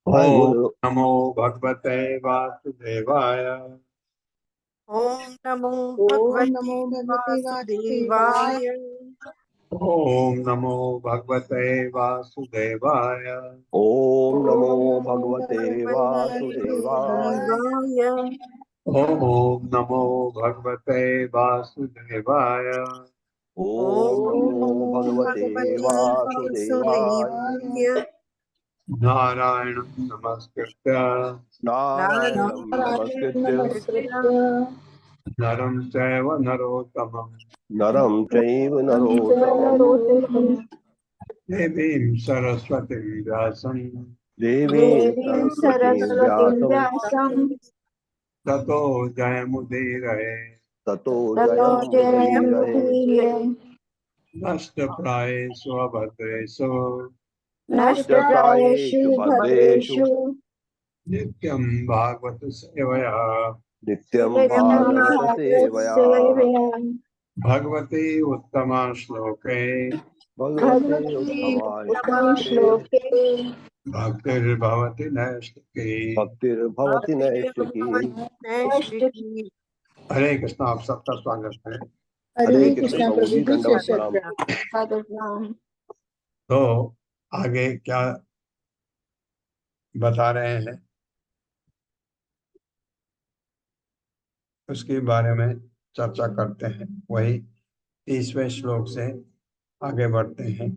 ओम नमो भगवते वासुदेवाय। ओम नमो भगवते वासुदेवाय। ओम नमो भगवते वासुदेवाय। ओम नमो भगवते वासुदेवाय। ओम नमो भगवते वासुदेवाय। ओम नमो भगवते वासुदेवाय। नारायणं नमस्कृत्य नारायणं नमस्कृत्य नरं चैव नरोत्तमं नरं चैव नरोत्तमं देवीं सरस्वतीं व्यासं देवीं सरस्वतीं व्यासं ततो जयमुदीरये। ततो जयमुदीरये। नष्टप्रायेषु अभद्रेषु नष्टप्रायेषु भद्रेषु नित्यं भागवत सेवया नित्यं भागवत सेवया भगवती उत्तमा श्लोके भगवते उत्तमाय श्लोके भक्तिर्भवति नैष्ठिकी। भक्तिर्भवति नैष्ठिकी। हरे कृष्ण। आप सबका स्वागत है। हरे कृष्ण प्रभु जी, दंडवत प्रणाम। प्रणाम। तो आगे क्या बता रहे हैं उसके बारे में चर्चा करते हैं। वही 30वें श्लोक से आगे बढ़ते हैं।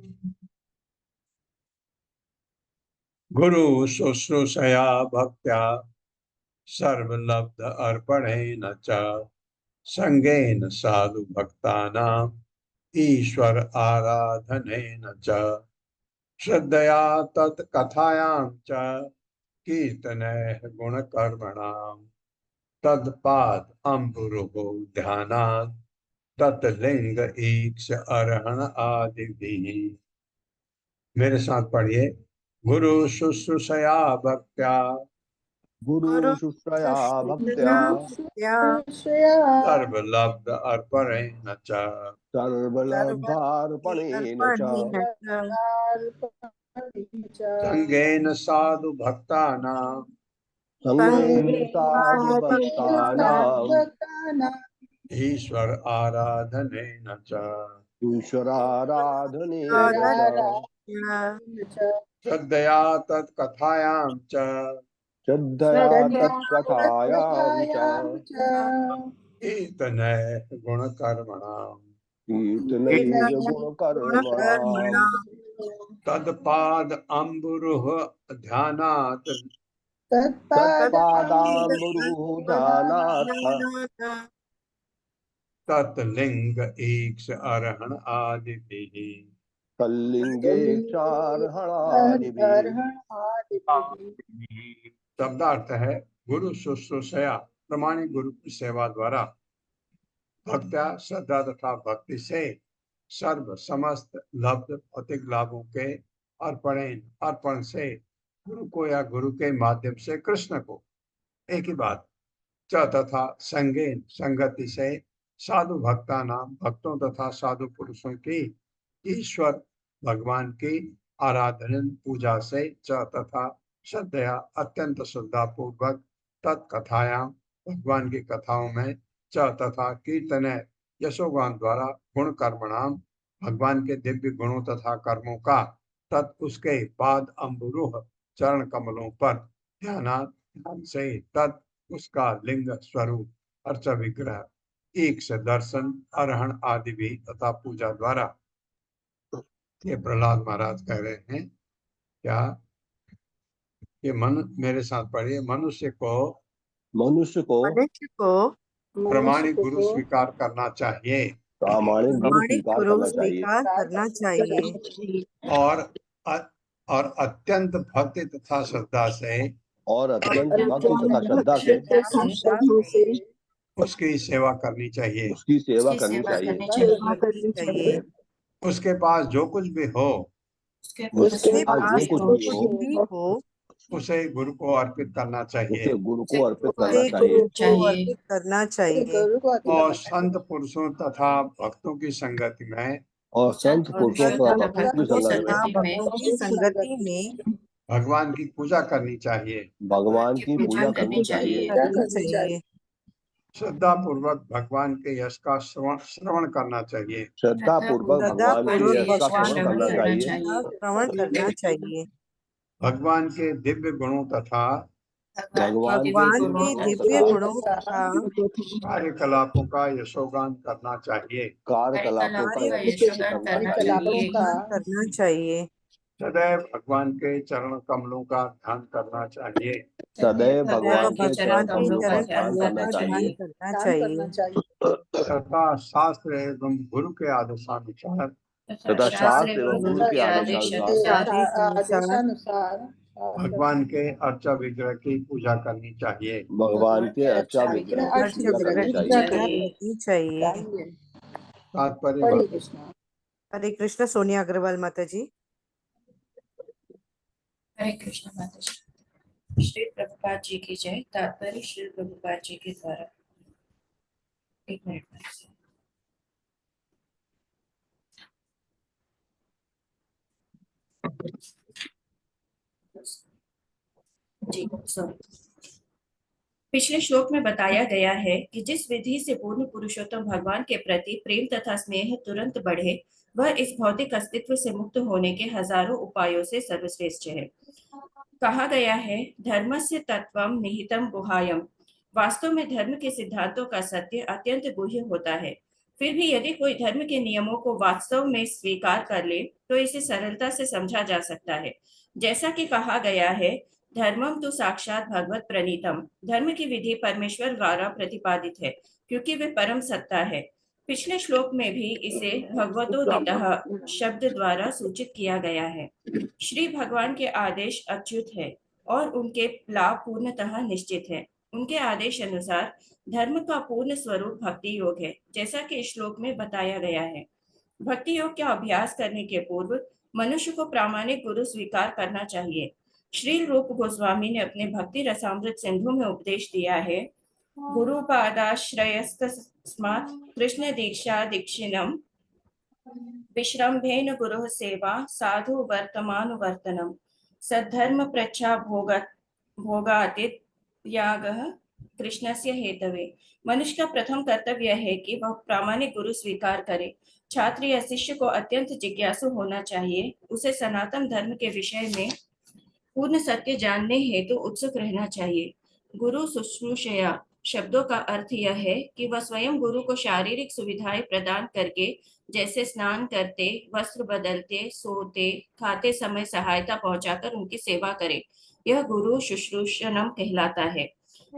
गुरु शुश्रूषया भक्त्या सर्वलब्ध अर्पणेन च संगेन साधु भक्तानां ईश्वर आराधनेन च श्रद्धया तत्कथायां च कीर्तनैः गुणकर्मणां तत्पाद अम्बुरुहो ध्यानात् तत्लिंग ईक्ष अरहण आदिभिः। मेरे साथ पढ़िए। गुरु शुश्रूषया भक्त्या गुरु शुश्रया भक्त्या सर्वलब्ध अर्पणेन च सर्वलब्धार्पणेन च संगेन साधु भक्तानां संगेन साधु भक्तानां ईश्वर आराधनेन च ईश्वराराधनेन च श्रद्धया तत्कथायां च श्रद्धया तत्कथायां च कीर्तनैः गुणकर्मणां कीर्तनैः गुणकर्मणाम् तत्पाद अम्बुरुह ध्यानात् तत्पादाम्बुरुधानाथ तत्लिंग ईक्ष अरहण आदिभिः। कल्लिंगे चार्हणादिभिः। शब्दार्थ है गुरु शुश्रूषया प्रमाणिक गुरु की सेवा द्वारा भक्त्या श्रद्धा तथा भक्ति से सर्व समस्त लब्ध भौतिक लाभों के अर्पण से गुरु को या गुरु के माध्यम से कृष्ण को एक ही बात च तथा संगेन संगति से साधु भक्ता नाम भक्तों तथा साधु पुरुषों की ईश्वर भगवान की आराधन पूजा से च तथा श्रद्धया अत्यंत श्रद्धा पूर्वक तत्कथायां भगवान की कथाओं में च तथा कीर्तन यशोगान द्वारा गुण कर्मणाम भगवान के दिव्य गुणों तथा कर्मों का तत् उसके पाद अम्बुरुह चरण कमलों पर ध्यान से तत् उसका लिंग स्वरूप अर्च विग्रह ईक्ष दर्शन अरहण आदि भी तथा पूजा द्वारा। ये प्रहलाद महाराज कह रहे हैं क्या ये मेरे साथ पढ़िए। मनुष्य को प्रामाणिक गुरु स्वीकार करना चाहिए प्रामाणिक गुरु स्वीकार करना चाहिए स्वीकार करना चाहिए और और अत्यंत भक्ति तथा श्रद्धा से और अत्यंत भक्ति तथा श्रद्धा से उसकी सेवा करनी चाहिए। उसकी सेवा करनी चाहिए। उसके पास जो कुछ भी हो उसके पास जो कुछ भी हो उसे गुरु को अर्पित करना चाहिए। उसे गुरु को अर्पित करना चाहिए और संत पुरुषों तथा भक्तों की संगति में और संत पुरुषों तथा भक्तों की संगति में भगवान की पूजा करनी चाहिए। भगवान की पूजा करनी चाहिए। श्रद्धा पूर्वक भगवान के यश का श्रवण करना चाहिए। श्रद्धा पूर्वक भगवान के यश का श्रवण करना चाहिए। भगवान के दिव्य गुणों तथा भगवान के दिव्य गुणों तथा कार्यकलापों का यशोगान करना चाहिए। कार्यकलापों का यशोगान करना चाहिए। सदैव भगवान के चरण कमलों का ध्यान करना चाहिए। सदैव भगवान के चरण कमलों का ध्यान करना चाहिए तथा शास्त्र एवं गुरु के आदेशानुसार तथा शास्त्र एवं गुरु के आदेशानुसार भगवान के अर्चा विग्रह की पूजा करनी चाहिए। भगवान के अर्चा विग्रह की पूजा करनी चाहिए। तात्पर्य हरे कृष्ण। सोनिया अग्रवाल माता जी। हरे कृष्ण माता जी। श्री प्रभुपाद जी की जय। तात्पर्य श्री प्रभुपाद जी के द्वारा। एक मिनट जी सॉरी। पिछले श्लोक में बताया गया है कि जिस विधि से पूर्ण पुरुषोत्तम भगवान के प्रति प्रेम तथा स्नेह तुरंत बढ़े, वह इस भौतिक अस्तित्व से मुक्त होने के हजारों उपायों से सर्वश्रेष्ठ है। कहा गया है, धर्मस्य तत्वम निहितम गुहायम। वास्तव में धर्म के सिद्धांतों का सत्य अत्यंत गुह्य होता है। फिर भी यदि कोई धर्म के नियमों को वास्तव में स्वीकार कर ले तो इसे सरलता से समझा जा सकता है। जैसा कि कहा गया है, धर्मम तो साक्षात भगवत प्रणीतम। धर्म की विधि परमेश्वर द्वारा प्रतिपादित है, क्योंकि वे परम सत्ता है। पिछले श्लोक में भी इसे भगवतोदितः शब्द द्वारा सूचित किया गया है। श्री भगवान के आदेश अच्युत है और उनके लाभ पूर्णतः निश्चित है। उनके आदेश अनुसार धर्म का पूर्ण स्वरूप भक्ति योग है, जैसा कि इस श्लोक में बताया गया है। भक्ति योग का अभ्यास करने के पूर्व मनुष्य को प्रामाणिक गुरु स्वीकार करना चाहिए। श्री रूप गोस्वामी ने अपने भक्ति रसामृत सिंधु में उपदेश दिया है, गुरुपादाश्रयस्तस्मात् कृष्ण दीक्षा दीक्षिणम् विश्रम्भेन गुरुः सेवा साधु वर्तमानुवर्तनम् सद्धर्म प्रच्छा भोगातीत यागः कृष्णस्य हेतवे। मनुष्य का प्रथम कर्तव्य है कि वह प्रामाणिक गुरु स्वीकार करे। छात्र या शिष्य को अत्यंत जिज्ञासु होना चाहिए। उसे सनातन धर्म के विषय में पूर्ण सत्य जानने हेतु उत्सुक रहना चाहिए। गुरु शुश्रूषया शब्दों का अर्थ यह है कि वह स्वयं गुरु को शारीरिक सुविधाएं प्रदान करके, जैसे स्नान करते, वस्त्र बदलते, सोते, खाते समय सहायता पहुंचाकर उनकी सेवा करे। यह गुरु शुश्रूषणम कहलाता है।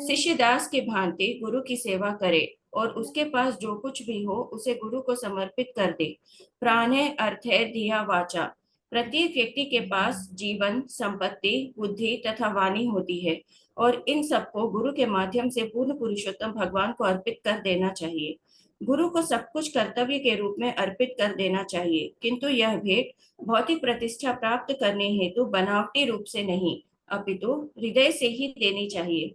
शिष्य दास की भांति गुरु की सेवा करे और उसके पास जो कुछ भी हो उसे गुरु को समर्पित कर दे। प्राणे अर्थे धिया वाचा। प्रत्येक व्यक्ति के पास जीवन, संपत्ति, बुद्धि तथा वाणी होती है और इन सबको गुरु के माध्यम से पूर्ण पुरुषोत्तम भगवान को अर्पित कर देना चाहिए। गुरु को सब कुछ कर्तव्य के रूप में अर्पित कर देना चाहिए, किंतु यह भेंट भौतिक प्रतिष्ठा प्राप्त करने हेतु बनावटी रूप से नहीं, अपितु हृदय से ही देनी चाहिए।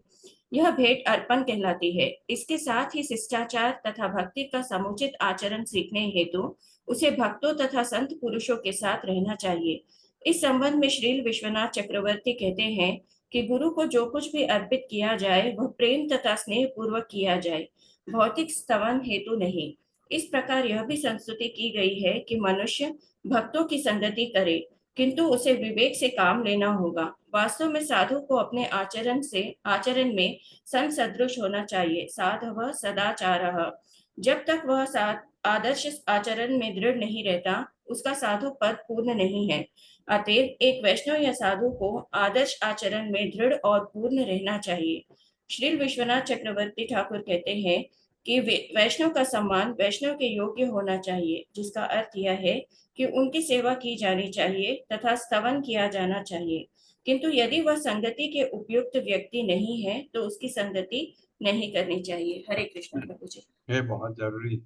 यह भेंट अर्पण कहलाती है। इसके साथ ही शिष्टाचार तथा भक्ति का समुचित आचरण सीखने हेतु उसे भक्तों तथा संत पुरुषों के साथ रहना चाहिए। इस संबंध में श्रील विश्वनाथ चक्रवर्ती कहते हैं कि गुरु को जो कुछ भी अर्पित किया जाए वह प्रेम तथा स्नेह पूर्वक किया जाए, भौतिक स्तवन हेतु नहीं। इस प्रकार यह भी संस्तुति की गई है कि मनुष्य भक्तों की संगति करे, किंतु उसे विवेक से काम लेना होगा। वास्तव में साधु को अपने आचरण में संत सदृश होना चाहिए। साधव सदाचारः। जब तक वह आदर्श आचरण में दृढ़ नहीं रहता, उसका साधु पद पूर्ण नहीं है। अतएव एक वैष्णव या साधु को आदर्श आचरण में दृढ़ और पूर्ण रहना चाहिए। श्री विश्वनाथ चक्रवर्ती ठाकुर कहते हैं कि वैष्णव का सम्मान वैष्णव के योग्य होना चाहिए, जिसका अर्थ यह है कि उनकी सेवा की जानी चाहिए तथा स्तवन किया जाना चाहिए। किंतु यदि वह संगति के उपयुक्त व्यक्ति नहीं है तो उसकी संगति नहीं करनी चाहिए। हरे कृष्ण प्रभु जी। ये बहुत जरूरी,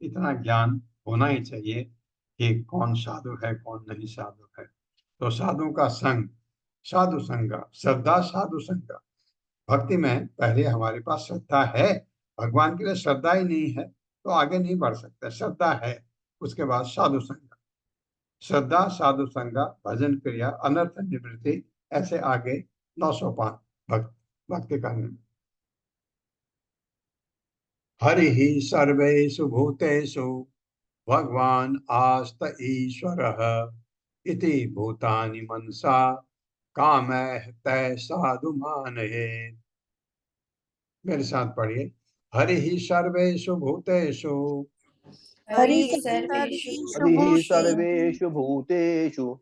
इतना ज्ञान होना ही चाहिए कि कौन साधु है कौन नहीं साधु है। तो साधु का संग, साधु संग, श्रद्धा साधु संग। भक्ति में पहले हमारे पास श्रद्धा है, भगवान के लिए श्रद्धा ही नहीं है तो आगे नहीं बढ़ सकते। श्रद्धा है, उसके बाद साधु संग, श्रद्धा साधु संग, भजन क्रिया, अनर्थ निवृत्ति, ऐसे आगे 9 सोपान भक्ति करने में। हरि ही सर्वेषु भूतेषु भगवान आस्त ईश्वरः इति भूतानि मनसा कामः तय साधु मानयेत्। मेरे साथ पढ़िए, हरि ही सर्वेषु भूतेषु हरि सर्वेषु भूतेषु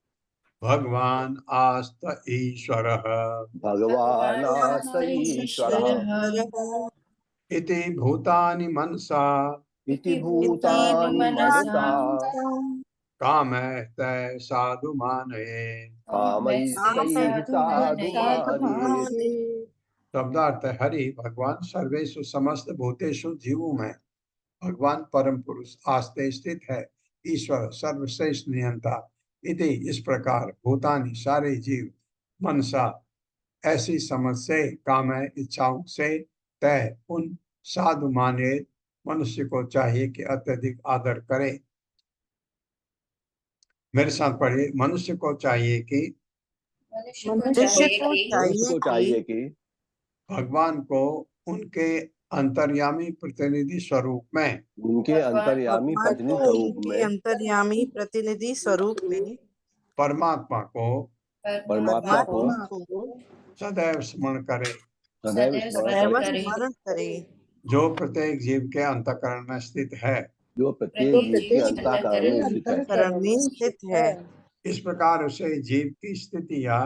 भगवान आस्त ईश्वरः भगवानास्त ईश्वरः इति भूतानि मनसा इति भूतानि मनसा कामः तय साधु मानयेत्। कामैस्तैः साधु मानयेत्। शब्दार्थ है, हरि भगवान सर्वेषु समस्त भूतेषु जीवों में भगवान परम पुरुष आस्ते स्थित है, ईश्वर सर्वश्रेष्ठ नियंता। इति इस प्रकार भूतानि सारे जीव मनसा ऐसी समझ से, काम इच्छाओं से, तय उन साधु माने मनुष्य को चाहिए कि अत्यधिक आदर करे। मेरे साथ पढ़िए, मनुष्य को चाहिए कि मनुष्य को चाहिए कि भगवान को उनके अंतर्यामी प्रतिनिधि स्वरूप में, उनके अंतर्यामी भगवान प्रतिनिधि को स्वरूप उनके में, अंतर्यामी प्रतिनिधि स्वरूप में परमात्मा को परमात्मा को सदैव स्मरण करे, सदैव स्मरण सदैव करे, स्मरण करे, जो प्रत्येक जीव के अंतःकरण में स्थित है। जो प्रत्येक जीव के अंतःकरण में स्थित है। करण में स्थित है। इस प्रकार उसे जीव की स्थिति या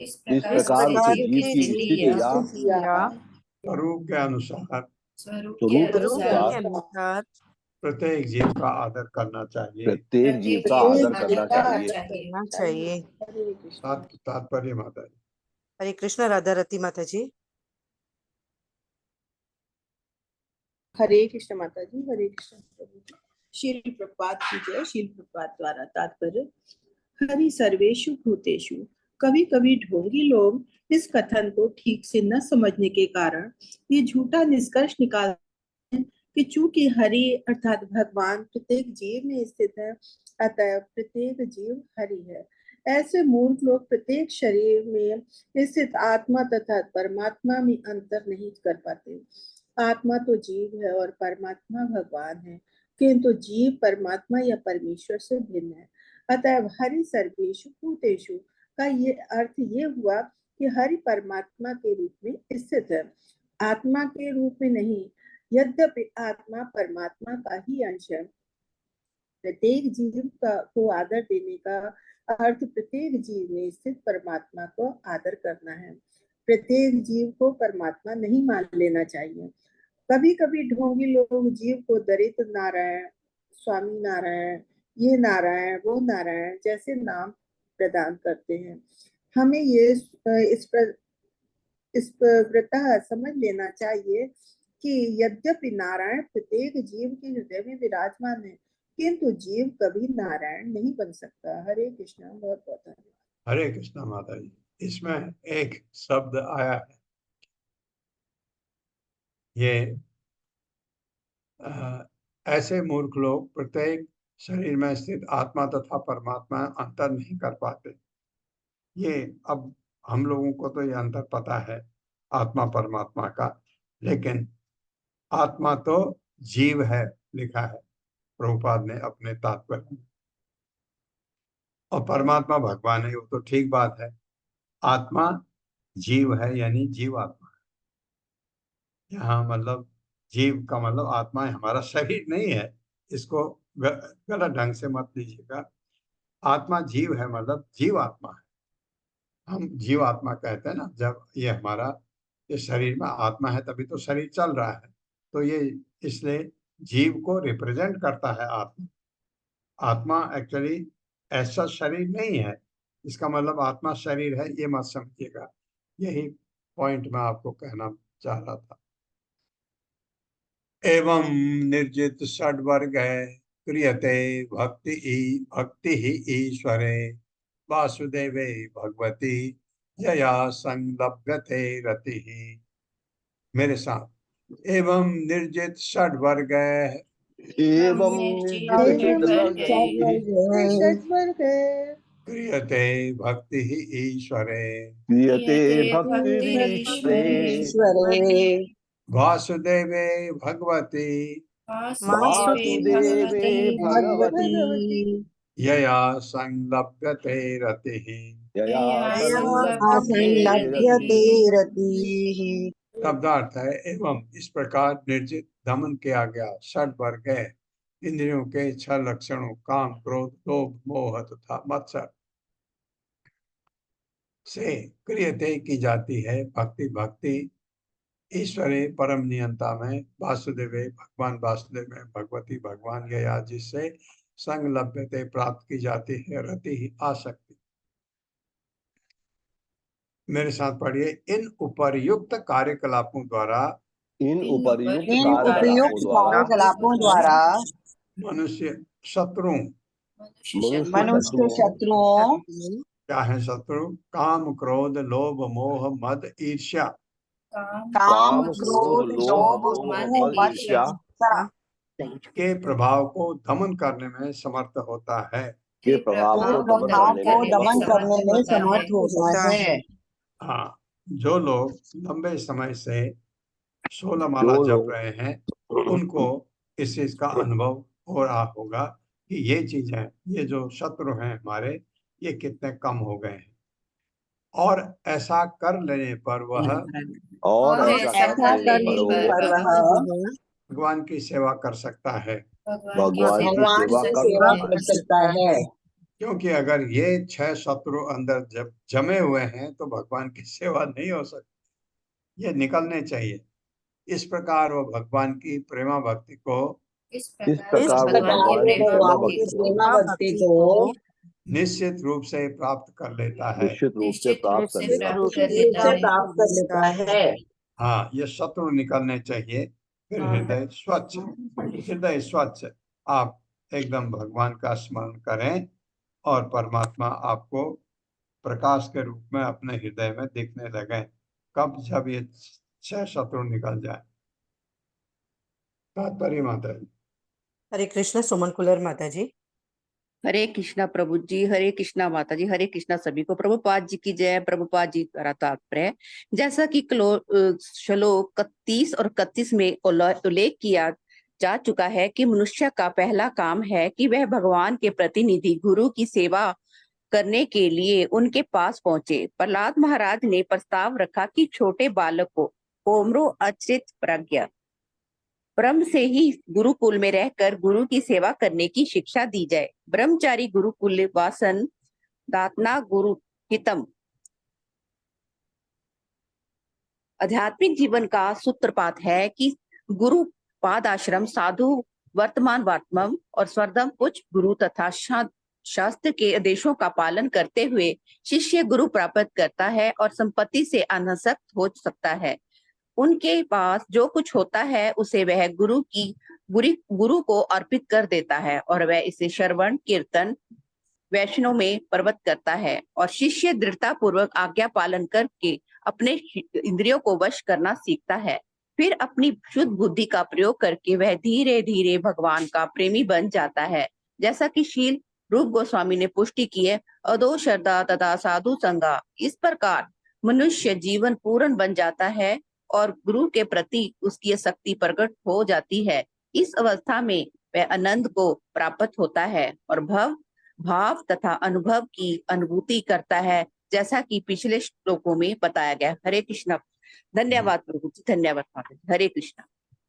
इस इस प्रकार उसे प्रकार जीव के की जीव स्थिति की या स्थिति या स्वरूप के अनुसार स्वरूप रूप के के अनुसार अनुसार प्रत्येक जीव का आदर करना चाहिए। प्रत्येक जीव का आदर करना चाहिए। करना चाहिए। तात्पर्य माता जी। हरे कृष्ण। राधा रति माता जी। हरे कृष्ण माता जी। हरे कृष्ण प्रभु जी। शील प्रपात की जय। शील प्रपात द्वारा तात्पर्य, हरि सर्वेषु भूतेषु। कभी कभी ढोंगी लोग इस कथन को ठीक से न समझने के कारण ये झूठा निष्कर्ष निकालते हैं कि चूंकि हरि अर्थात भगवान प्रत्येक जीव में स्थित है, अतः प्रत्येक जीव हरि है। ऐसे मूर्ख लोग प्रत्येक शरीर में स्थित आत्मा तथा परमात्मा में अंतर नहीं कर पाते। आत्मा तो जीव है और परमात्मा भगवान है, किंतु जीव परमात्मा या परमेश्वर से भिन्न है। अतः हरि सर्वेषु भूतेषु का ये अर्थ ये हुआ कि हरि परमात्मा के रूप में स्थित है, आत्मा के रूप में नहीं। यद्यपि आत्मा परमात्मा का ही अंश है। प्रत्येक जीव को आदर देने का अर्थ प्रत्येक जीव में स्थित परमात्मा को आदर करना है। प्रत्येक जीव को परमात्मा नहीं मान लेना चाहिए। कभी कभी ढोंगी लोग जीव को दरिद्र नारायण, स्वामी नारायण, ये नारायण, वो नारायण जैसे नाम प्रदान करते हैं। हमें ये इस प्रतः समझ लेना चाहिए कि यद्यपि नारायण प्रत्येक जीव के हृदय में विराजमान है, किंतु जीव कभी नारायण नहीं बन सकता। हरे कृष्णा। बहुत बहुत धन्यवाद। हरे कृष्णा माता जी। इसमें एक शब्द आया है, ये ऐसे मूर्ख लोग प्रत्येक शरीर में स्थित आत्मा तथा परमात्मा अंतर नहीं कर पाते। ये अब हम लोगों को तो ये अंतर पता है आत्मा परमात्मा का, लेकिन आत्मा तो जीव है लिखा है प्रभुपाद ने अपने तात्पर्य में, और परमात्मा भगवान है, वो तो ठीक बात है। आत्मा जीव है यानी जीव आत्मा है। यहाँ मतलब जीव का मतलब आत्मा है, हमारा शरीर नहीं है। इसको गलत ढंग से मत लीजिएगा। आत्मा जीव है मतलब जीव आत्मा है। हम जीव आत्मा कहते हैं ना, जब ये हमारा ये शरीर में आत्मा है तभी तो शरीर चल रहा है। तो ये इसलिए जीव को रिप्रेजेंट करता है आत्मा। आत्मा एक्चुअली ऐसा शरीर नहीं है, इसका मतलब आत्मा शरीर है, ये मत समझिएगा। यही पॉइंट मैं आपको कहना चाह रहा था। एवं निर्जित षड्वर्ग क्रियते भक्ति ही ईश्वरे वासुदेवे भगवती यया संलभ्यते रति। मेरे साथ। एवं निर्जित षड्वर्ग एवं निर्जित षड्वर्ग क्रियते भक्ति ही ईश्वरे क्रियते भक्ति ईश्वरे वासुदेवे भगवती वासुदेवे भगवती यया संलभ्यते रतिः। यया संलभ्यते रतिः। शब्दार्थ है एवं इस प्रकार निर्जित दमन किया गया षड्वर्ग है इंद्रियों के 6 लक्षणों काम, क्रोध, लोभ, मोह तथा मत्सर से क्रियते की जाती है भक्ति। भक्ति ईश्वरे परम नियंता में, वासुदेवे भगवान वासुदेव में, भगवती भगवान यया जिससे संग लभ्यते प्राप्त की जाती है रति ही आसक्ति। मेरे साथ पढ़िए। इन उपर्युक्त कार्यकलापों द्वारा इन उपर्युक्त उपयुक्त कार्यकलापों द्वारा मनुष्य शत्रु, मनुष्य शत्रुओं क्या है शत्रु? काम, क्रोध, लोभ, मोह, मद, ईर्ष्या काम, क्रोध, लोभ, मोह, मद, ईर्ष्या के प्रभाव को दमन करने में समर्थ होता है। के प्रभाव को दमन करने में समर्थ होता है। हाँ, जो लोग लंबे समय से 16 माला जो जप लोग रहे हैं उनको इस चीज का अनुभव हो रहा होगा कि ये चीजें, ये जो शत्रु हैं हमारे, ये कितने कम हो गए हैं। और ऐसा कर लेने पर वह और और ऐसा ऐसा ऐसा कर लेने करने पर पर वो वह भगवान की सेवा कर सकता है। भगवान की भगवान सेवा की कर सेवा सकता कर है। सकता है। क्योंकि अगर ये 6 शत्रु अंदर जब जमे हुए हैं तो भगवान की सेवा नहीं हो सकती, ये निकलने चाहिए। इस प्रकार वो भगवान की प्रेमा भक्ति को इस इस प्रकार इस प्रकार वो प्रकार भगवान वो की प्रेमा भगवान की भक्ति को प्रेमा भक्ति को निश्चित रूप से प्राप्त कर लेता है। निश्चित रूप से प्राप्त कर निश्चित लेगा। रूप से प्राप्त कर लेता है। हाँ, ये शत्रु निकलने चाहिए। फिर हृदय स्वच्छ, हृदय स्वच्छ, आप एकदम भगवान का स्मरण करें और परमात्मा आपको प्रकाश के रूप में अपने हृदय में दिखने लगे। कब? जब ये 6 शत्रु निकल जाए। तात्पर्य माता जी। हरे कृष्ण। सुमन कुलर माता जी। हरे कृष्णा प्रभु जी, हरे कृष्णा माता जी, हरे कृष्णा सभी को। प्रभुपाद जी की जय। प्रभुपाद जी द्वारा तात्पर्य, जैसा कि श्लोक 31 और 31 में उल्लेख किया जा चुका है कि मनुष्य का पहला काम है कि वह भगवान के प्रतिनिधि गुरु की सेवा करने के लिए उनके पास पहुंचे। प्रहलाद महाराज ने प्रस्ताव रखा कि छोटे बालक को कोमरो अचित प्रज्ञा ब्रह्म से ही गुरुकुल में रहकर गुरु की सेवा करने की शिक्षा दी जाए। ब्रह्मचारी गुरुकुल वासन दातना गुरु हितम आध्यात्मिक जीवन का सूत्रपात है कि गुरु पाद आश्रम साधु वर्तमान वात्मम और स्वरदम उच्च गुरु तथा शास्त्र के आदेशों का पालन करते हुए शिष्य गुरु प्राप्त करता है और संपत्ति से अनासक्त हो सकता है। उनके पास जो कुछ होता है उसे वह गुरु को अर्पित कर देता है और वह इसे श्रवण कीर्तन वैष्णव में प्रवत करता है और शिष्य दृढ़ता पूर्वक आज्ञा पालन करके अपने इंद्रियों को वश करना सीखता है। फिर अपनी शुद्ध बुद्धि का प्रयोग करके वह धीरे धीरे भगवान का प्रेमी बन जाता है। जैसा कि शील रूप गोस्वामी ने पुष्टि की है, अदो श्रद्धा तथा साधु संगा। इस प्रकार मनुष्य जीवन पूर्ण बन जाता है और गुरु के प्रति उसकी शक्ति प्रकट हो जाती है। इस अवस्था में वह आनंद को प्राप्त होता है और भाव तथा अनुभव की अनुभूति करता है, जैसा कि पिछले श्लोकों में बताया गया। हरे कृष्णा। धन्यवाद प्रभु जी, धन्यवाद माता जी। हरे कृष्णा।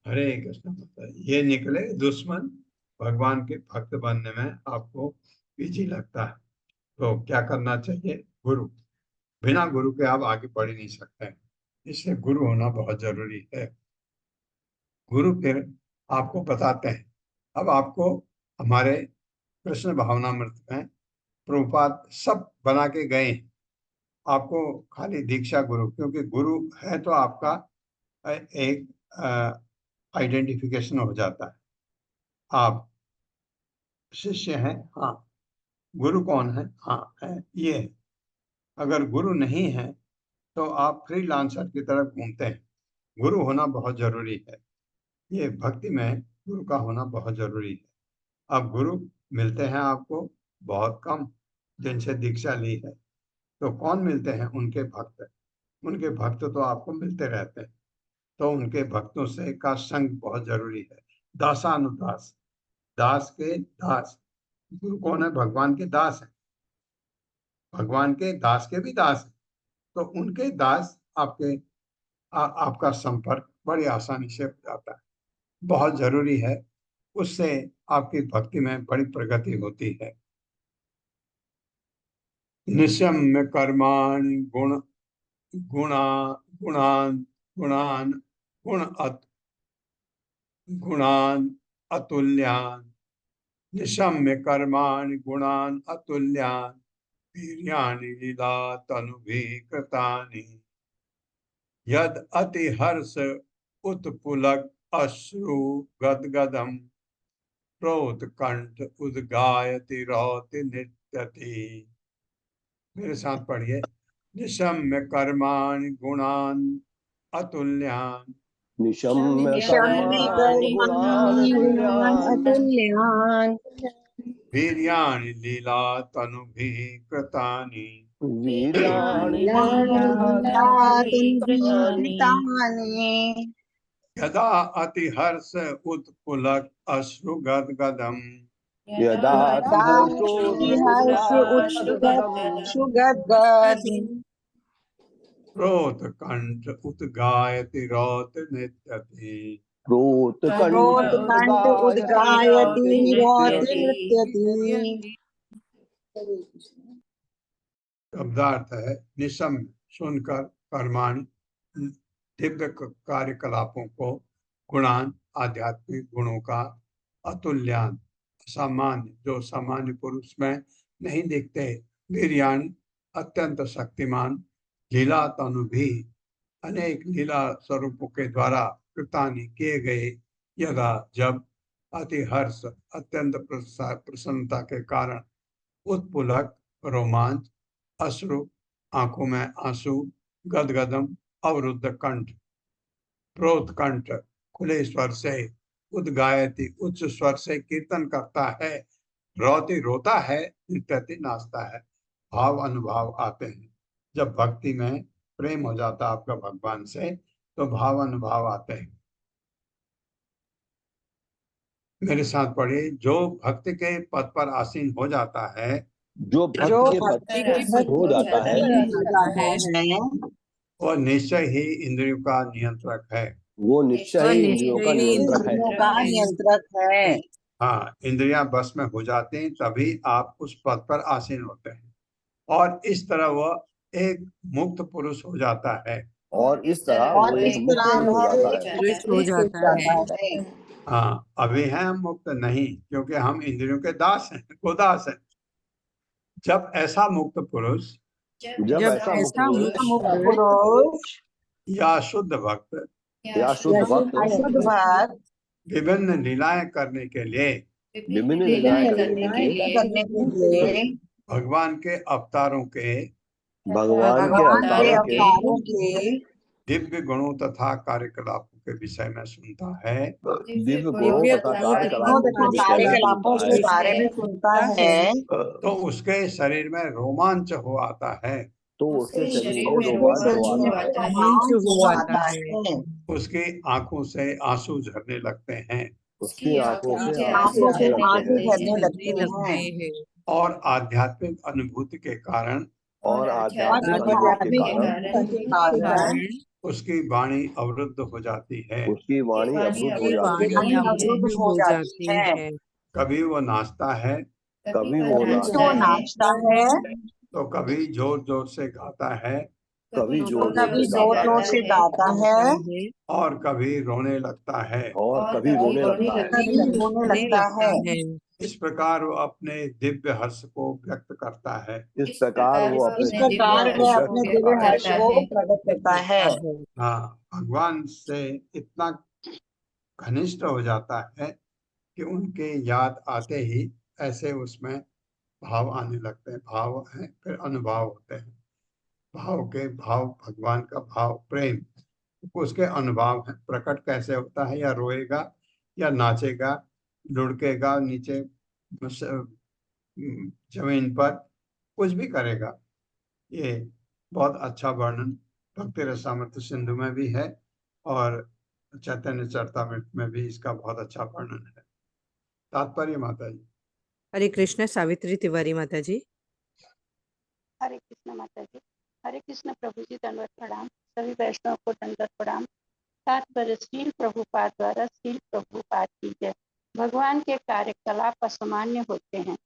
हरे कृष्ण माता जी। ये निकले दुश्मन भगवान के भक्त बनने में आपको पीछे लगता है, तो क्या करना चाहिए? गुरु, बिना गुरु के आप आगे बढ़ ही नहीं सकते, इसलिए गुरु होना बहुत जरूरी है। गुरु फिर आपको बताते हैं। अब आपको हमारे कृष्ण भावनामृत में प्रभुपाद सब बना के गए हैं। आपको खाली दीक्षा गुरु, क्योंकि गुरु है तो आपका एक आइडेंटिफिकेशन हो जाता है, आप शिष्य हैं। हाँ, गुरु कौन है? हाँ है, ये है। अगर गुरु नहीं है तो आप फ्रीलांसर की तरफ घूमते हैं। गुरु होना बहुत जरूरी है। ये भक्ति में गुरु का होना बहुत जरूरी है। अब गुरु मिलते हैं आपको बहुत कम, जिनसे दीक्षा ली है। तो कौन मिलते हैं? उनके भक्त। उनके भक्त तो आपको मिलते रहते हैं, तो उनके भक्तों से का संग बहुत जरूरी है। दासानुदास, दास के दास। गुरु कौन है? भगवान के दास है। भगवान के दास के भी दास है, तो उनके दास आपका संपर्क बड़ी आसानी से हो जाता है। बहुत जरूरी है, उससे आपकी भक्ति में बड़ी प्रगति होती है। निशम्य कर्माणि गुणान गुणान गुणान अतुल्यान। निशम्य कर्माणि गुणान अतुल्यान वीर्याणि लीला तनुभि कृतानि। यद अति हर्ष उत्पुलक अश्रु गदगदम प्रोत्कंठ उद्गायति रौति नित्यति। मेरे साथ पढ़िए। निशम्य कर्माणि गुणान अतुल्यान निशम्य शम्य कर्माणि गुणान् गुणान् तुल्यान् अतुल्यान् वीर्याणि लीला तनुभि कृतानि। वीराणि वीराणि यदा अतिहर्ष उत्पुलक अश्रुगदगदम् यदा क्रोध कंठ उद्गायति रौत नृत्यति। क्रोधकण्ठ उद्गायति शब्दार्थ है निशम्य सुनकर कर्माणि दिव्य कार्यकलापों को, गुणान आध्यात्मिक गुणों का, अतुल्यान असामान्य जो सामान्य पुरुष में नहीं दिखते, वीर्याणि अत्यंत शक्तिमान, लीला तनु भी अनेक लीला स्वरूपों के द्वारा कृतानि किए गए, यदा जब अतिहर्ष अत्यंत प्रसन्नता के कारण, उत्पुलक रोमांच, अश्रु आंखों में आंसू, गदगदम अवरुद्ध कंठ, प्रोत कंठ खुले स्वर से, उद्गायति उच्च स्वर से कीर्तन करता है, रौति रोता है, नृत्यति नाचता है। भाव अनुभाव आते हैं। जब भक्ति में प्रेम हो जाता है आपका भगवान से, तो भाव अनुभाव आते हैं। मेरे साथ पढ़िए, जो भक्ति के पद पर आसीन हो जाता है, जो भक्ति के पद हो जाता है, वह निश्चय ही इंद्रियों का नियंत्रक है। वो निश्चय ही इंद्रियों का नियंत्रक है। हाँ, इंद्रियां बस में हो जाती हैं, तभी आप उस पद पर आसीन होते हैं। और इस तरह वह एक मुक्त पुरुष हो जाता है। और इस तरह वो एक मुक्त हो जाता है। हाँ, अभी हैं हम मुक्त नहीं, क्योंकि हम इंद्रियों के दास हैं, गोदास हैं। जब ऐसा मुक्त पुरुष जब ऐसा मुक्त पुरुष या शुद्ध भक्त या शुद्ध भक्त विभिन्न लीलाएं करने के लिए विभिन्न लीलाएं करने के लिए भगवान के अवतारों के दिव्य गुणों तथा कार्यकलापों के विषय में सुनता है, दिव्य गुणों तथा कार्यकलापों के बारे में सुनता है, तो उसके शरीर में रोमांच हो आता है। तो उसके शरीर में रोमांच हो आता है। उसकी आंखों से आंसू झरने लगते हैं। उसकी आंखों से आंसू झरने लगते हैं। और आध्यात्मिक अनुभूति के कारण उसकी वाणी अवरुद्ध हो जाती है। उसकी वाणी अवरुद्ध हो जाती है। कभी वो नाचता है, कभी वो नाचता है, तो कभी जोर जोर से गाता है, कभी जोर से गाता है, और कभी रोने लगता है, और कभी रोने लगता है। इस प्रकार वो अपने दिव्य हर्ष को व्यक्त करता है। इस प्रकार वो अपने दिव्य हर्ष को प्रकट करता है। हाँ, भगवान से इतना घनिष्ठ हो जाता है कि उनके याद आते ही ऐसे उसमें भाव आने लगते हैं। भाव है, फिर अनुभाव होते हैं। भाव के भाव, भगवान का भाव प्रेम, उसके अनुभाव है। प्रकट कैसे होता है? या रोएगा, या नाचेगा, लुढ़केगा नीचे जमीन पर, कुछ भी करेगा। ये बहुत अच्छा वर्णन भक्ति रसामृत सिंधु में भी है, और चैतन्य चरितामृत में भी इसका बहुत अच्छा वर्णन है। तात्पर्य माता जी। हरे कृष्ण। सावित्री तिवारी माता जी। हरे कृष्ण माता जी। हरे कृष्ण प्रभु जी, दंडवत प्रणाम। सभी वैष्णव को दंडवत प्रणाम। तात्पर्य शील प्रभुपाद द्वारा शील प्रभुपाद की जय। भगवान के कार्यकलाप असामान्य होते हैं।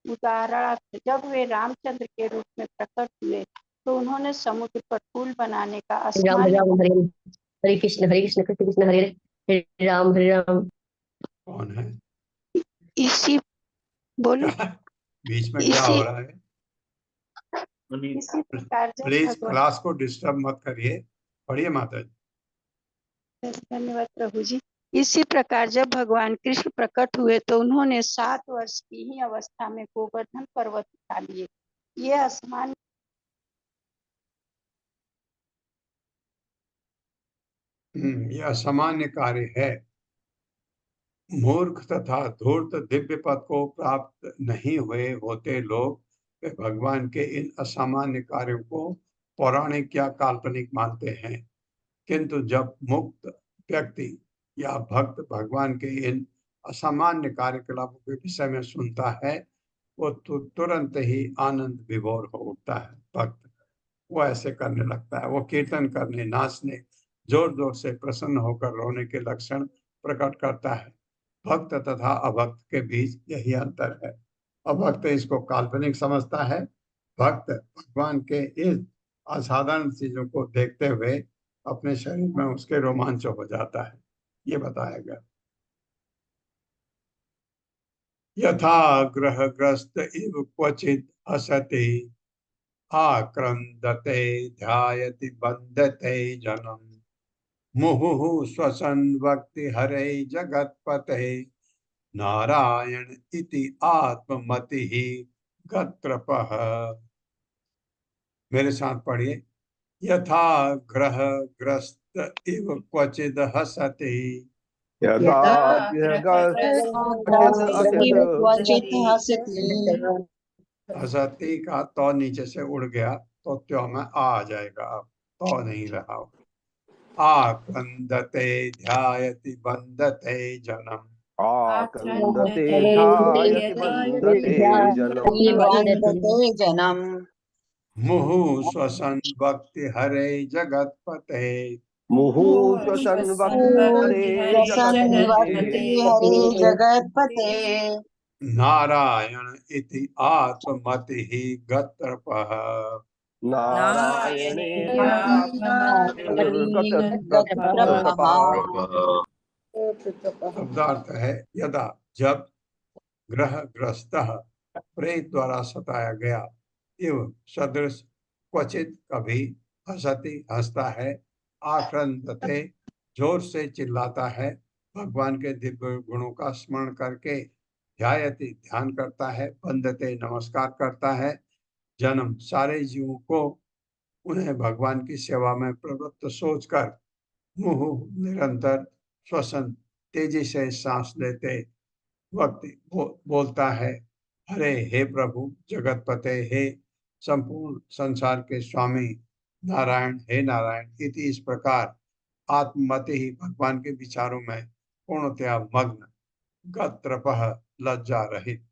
उदाहरणार्थ, जब वे रामचंद्र के रूप में प्रकट हुए तो उन्होंने समुद्र पर पुल बनाने का हरे कृष्ण कृष्ण कृष्ण हरे हरे राम हरे राम। कौन है? इसी बोलो बीच में क्या हो रहा है? इसी प्रकार प्लीज क्लास को डिस्टर्ब मत करिए। पढ़िए माता जी। धन्यवाद प्रभु जी। इसी प्रकार जब भगवान कृष्ण प्रकट हुए तो उन्होंने 7 वर्ष की ही अवस्था में गोवर्धन पर्वत उठा लिए। ये आसमान यह असामान्य कार्य है। मूर्ख तथा धूर्त दिव्य पद को प्राप्त नहीं हुए होते लोग वे भगवान के इन असामान्य कार्यों को पौराणिक या काल्पनिक मानते हैं, किंतु जब मुक्त व्यक्ति या भक्त भगवान के इन असामान्य कार्यकलापों के विषय में सुनता है, वो तुरंत ही आनंद विभोर हो उठता है। भक्त वो ऐसे करने लगता है, वो कीर्तन करने, नाचने, जोर जोर से प्रसन्न होकर रोने के लक्षण प्रकट करता है। भक्त तथा अभक्त के बीच यही अंतर है। अभक्त इसको काल्पनिक समझता है, भक्त भगवान के इस असाधारण चीजों को देखते हुए अपने शरीर में उसके रोमांच हो जाता है। ये बताया गया। यथा ग्रहग्रस्त इव क्वचित हसति आक्रंदते ध्यायति बंधते जनम मुहुः श्वसन भक्ति हरे जगत्पते नारायण इति आत्ममतिः गत्रपः। मेरे साथ पढ़िए। यथा ग्रहग्रस्त इव क्वचिद हसति क्वचित हसति हसती का तो नीचे से उड़ गया तो त्यों में आ जाएगा, अब तो नहीं रहा। आक्रंदते ध्यायति बंधते जनम बंधते जनम मुहुः श्वसन भक्ति हरे जगत्पते मुहुः श्वसन भक्ति हरे जगत्पते नारायण इति आत्ममतिः गत्रपः। नारायणे शब्दार्थ है यदा जब ग्रहग्रस्तः प्रेत द्वारा सताया गया, एवं सदृश क्वचित कभी हसति हंसता है, आक्रंदते जोर से चिल्लाता है, भगवान के दिव्य गुणों का स्मरण करके ध्यायति ध्यान करता है, बंधते नमस्कार करता है, जन्म सारे जीवों को उन्हें भगवान की सेवा में प्रवृत्त सोचकर मुहुः निरंतर श्वसन तेजी से सांस लेते वक्त बोलता है, हरे हे प्रभु जगतपते, हे संपूर्ण संसार के स्वामी, नारायण हे नारायण इति इस प्रकार आत्ममति ही भगवान के विचारों में पूर्णतया मग्न, गत्रपः लज्जा रहित।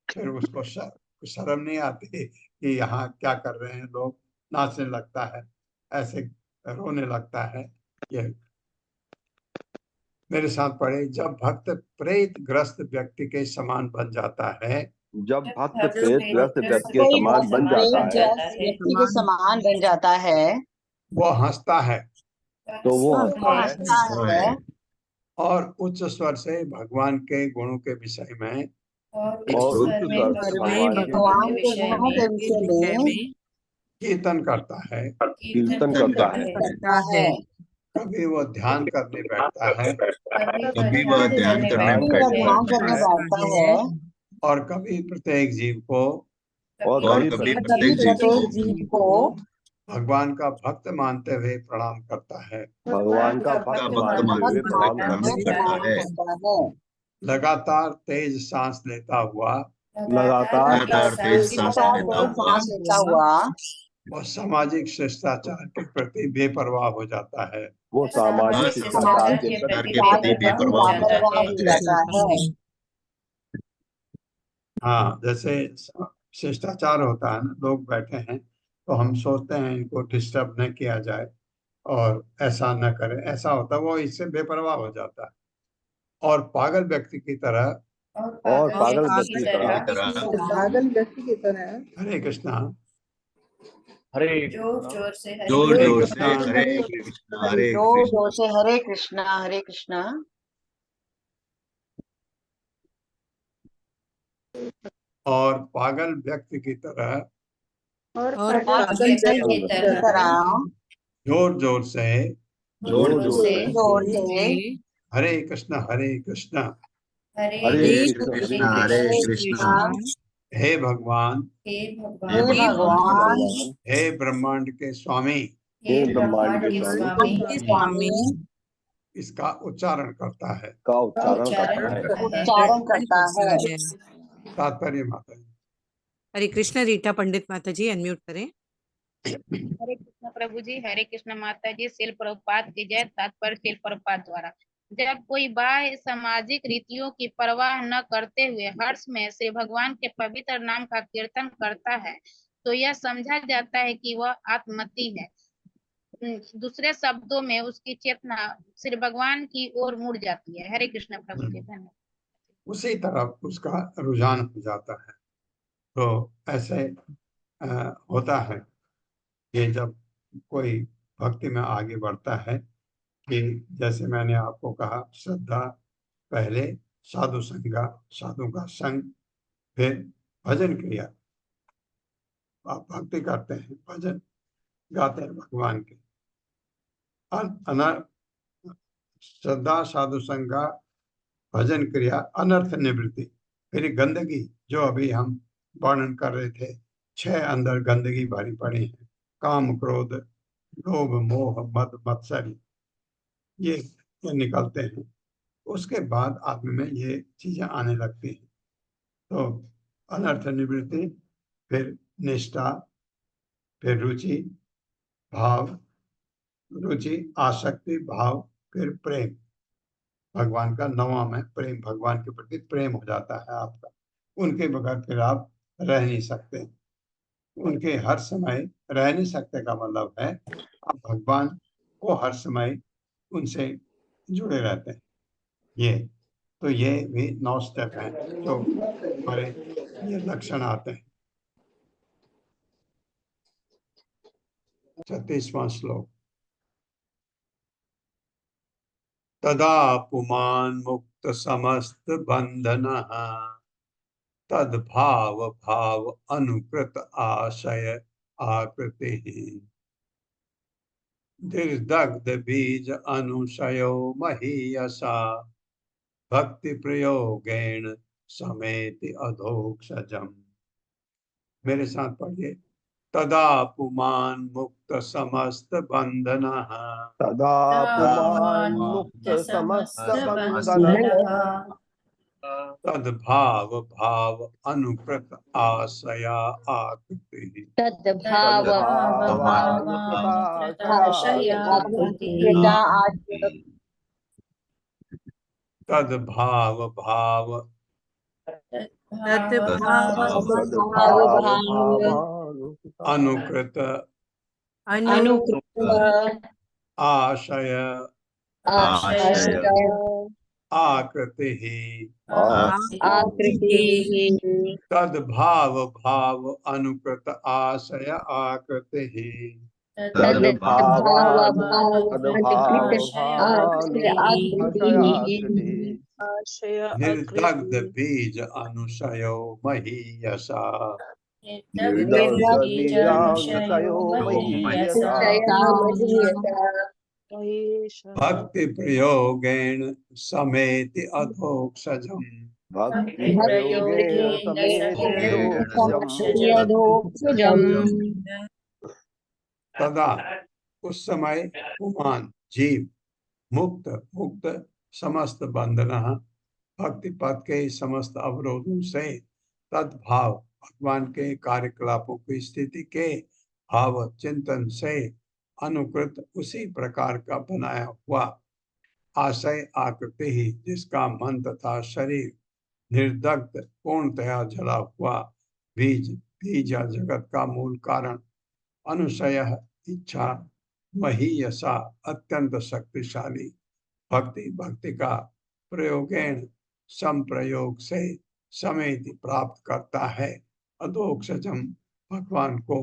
फिर उसको शर्म नहीं आती कि यहाँ क्या कर रहे हैं लोग, नाचने लगता है, ऐसे रोने लगता है। ये मेरे साथ पढ़े। जब भक्त प्रेत ग्रस्त व्यक्ति के समान बन जाता है, जब भक्त प्रेत ग्रस्त व्यक्ति के समान बन जाता है, व्यक्ति के समान बन जाता है, वो हंसता है तो वो हंसता है और उच्च स्वर से भगवान के गुणों के विषय में और उच्च स्वर से भगवान के गुणों के विषय में कीर्तन करता है, कीर्तन करता है। कभी वो ध्यान करने बैठता है, कभी वह ध्यान करने बैठता है और कभी प्रत्येक जीव को और कभी प्रत्येक जीव को भगवान का भक्त मानते हुए प्रणाम करता है। भगवान का भक्त मानते हुए प्रणाम करता है। लगातार तेज सांस लेता हुआ लगातार तेज सांस लेता हुआ वो सामाजिक शिष्टाचार के प्रति बेपरवाह हो जाता है। वो सामाजिक शिष्टाचार के प्रति बेपरवाह हो जाता है। हाँ, जैसे शिष्टाचार होता है ना, लोग बैठे हैं तो हम सोचते हैं इनको डिस्टर्ब न किया जाए और ऐसा न करें, ऐसा होता है, वो इससे बेपरवाह हो जाता है। और पागल व्यक्ति की तरह पागल व्यक्ति की तरह हरे कृष्णा जोर से जोर से हरे कृष्णा हरे कृष्णा हरे कृष्णा और पागल व्यक्ति की तरह जोर जोर से हरे कृष्णा हरे कृष्णा हे भगवान हे ब्रह्मांड के स्वामी इसका उच्चारण करता है। उच्चारण करता है। तात्पर्य माता जी। हरे कृष्ण रीटा पंडित माता जी, अनम्यूट करें। हरे कृष्ण प्रभु जी, हरे कृष्ण माता जी। शिल प्रभुपाद की जय। तात्पर्य शिल प्रभुपाद द्वारा। जब कोई बाह्य सामाजिक रीतियों की परवाह न करते हुए हर्ष में श्री भगवान के पवित्र नाम का कीर्तन करता है तो यह समझा जाता है कि वह आत्मती है। दूसरे शब्दों में उसकी चेतना श्री भगवान की ओर मुड़ जाती है। हरे कृष्ण प्रभु जी, धन्यवाद। उसी तरफ उसका रुझान हो जाता है। तो ऐसे होता है कि जब कोई भक्ति में आगे बढ़ता है कि जैसे मैंने आपको कहा, श्रद्धा पहले, साधु संगा, साधु का संग, फिर भजन क्रिया। आप भक्ति करते हैं, भजन गाते हैं भगवान के। श्रद्धा, साधु संगा, भजन क्रिया, अनर्थ निवृत्ति। फिर गंदगी जो अभी हम वर्णन कर रहे थे, 6 अंदर गंदगी भरी पड़ी है, काम, क्रोध, लोभ, मोह, मद, मत्सर, ये निकलते हैं। उसके बाद आदमी में ये चीजें आने लगती हैं। तो अनर्थ निवृत्ति, फिर निष्ठा, फिर रुचि, भाव, रुचि, आसक्ति, भाव, फिर प्रेम। भगवान का 9वां में प्रेम, भगवान के प्रति प्रेम हो जाता है आपका। उनके बगैर फिर आप रह नहीं सकते। उनके हर समय रह नहीं सकते का मतलब है आप भगवान को हर समय उनसे जुड़े रहते हैं। ये भी 9 स्टेप हैं जो हमारे ये लक्षण आते हैं। 36वां श्लोक। तदा पुमान मुक्त समस्त बंधनः तद्भाव भाव अनुकृत आशय आकृति दीर्दग्ध बीज अनुशयो महीयसा भक्ति प्रयोगेण समेति अधोक्षजम्। मेरे साथ पढ़िए। तदा पुमान मुक्त समस्त बंधनः तदा पुमान मुक्त समस्त बंधनः तद्भाव भाव अनुकृत आशया आकृति तद्भाव तद्भाव भाव अनुकृत आशय आकृति तद्भाव भाव अनुकृत आशय आकृति निर्दग्ध बीज अनुशयो महीयसा भक्ति प्रयोगेण समेति अधोक्षजम्। तदा उस समय पुमान जीव मुक्त समस्त बंधन भक्ति पथ के समस्त अवरोधों से तद्भाव भगवान के कार्यकलापों की स्थिति के भाव चिंतन से अनुकृत उसी प्रकार का बनाया हुआ आशय आकृति ही जिसका मन तथा शरीर निर्दग्ध पूर्णतया जला हुआ बीज जगत का मूल कारण अनुशय इच्छा महीयसा अत्यंत शक्तिशाली भक्ति का प्रयोगेण संप्रयोग से समेति प्राप्त करता है अधोक्षजम भगवान को